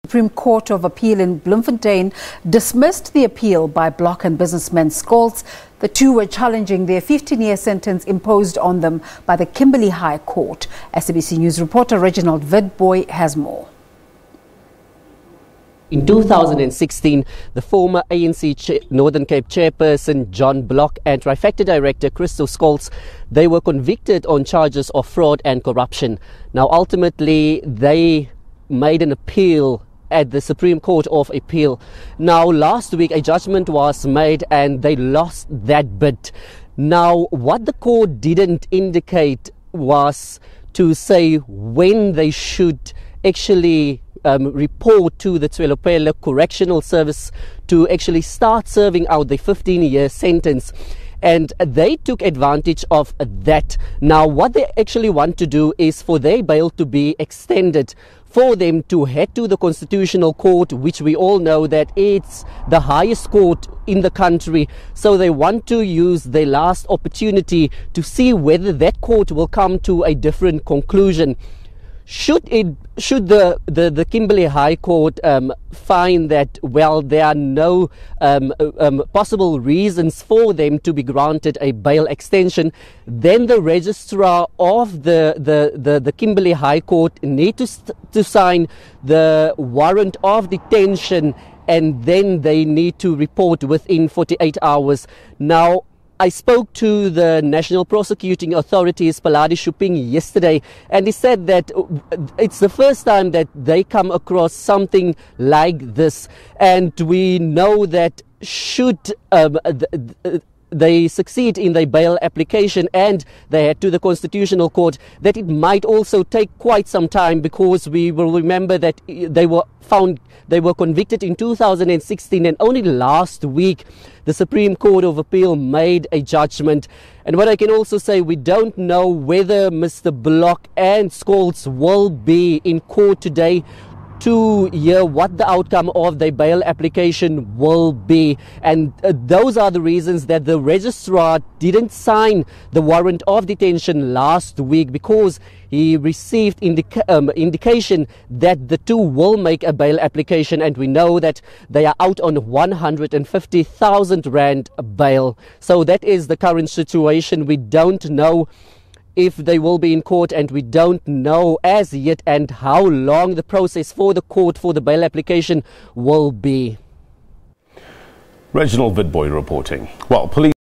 Supreme Court of Appeal in Bloemfontein dismissed the appeal by bloc and businessman Scholtz. The two were challenging their 15-year sentence imposed on them by the Kimberley High Court. SABC News reporter Reginald Witbooi has more. In 2016, the former ANC Northern Cape Chairperson John Block and Trifecta Director Christo Scholtz, they were convicted on charges of fraud and corruption. Now, ultimately, they made an appeal at the Supreme Court of Appeal. Now, last week, a judgment was made and they lost that bid. Now, what the court didn't indicate was to say when they should actually report to the Tswelopele Correctional Service to actually start serving out the 15-year sentence. And they took advantage of that. Now, what they actually want to do is for their bail to be extended, for them to head to the Constitutional Court, which we all know that it's the highest court in the country. So they want to use their last opportunity to see whether that court will come to a different conclusion. Should the Kimberley High Court find that, well, there are no possible reasons for them to be granted a bail extension, then the registrar of the Kimberley High Court need to sign the warrant of detention, and then they need to report within 48 hours. Now, I spoke to the National Prosecuting Authority's Paladi Shuping yesterday, and he said that it's the first time that they come across something like this. And we know that should they succeed in their bail application and they head to the Constitutional Court, that it might also take quite some time, because we will remember that they were convicted in 2016, and only last week the Supreme Court of Appeal made a judgment. And what I can also say, we don't know whether Mr. Block and Scholtz will be in court today to hear what the outcome of their bail application will be. And those are the reasons that the registrar didn't sign the warrant of detention last week, because he received indication that the two will make a bail application, and we know that they are out on 150,000 rand bail. So that is the current situation. We don't know if they will be in court, and we don't know as yet and how long the process for the court for the bail application will be. Reginald Witbooi reporting. Well, police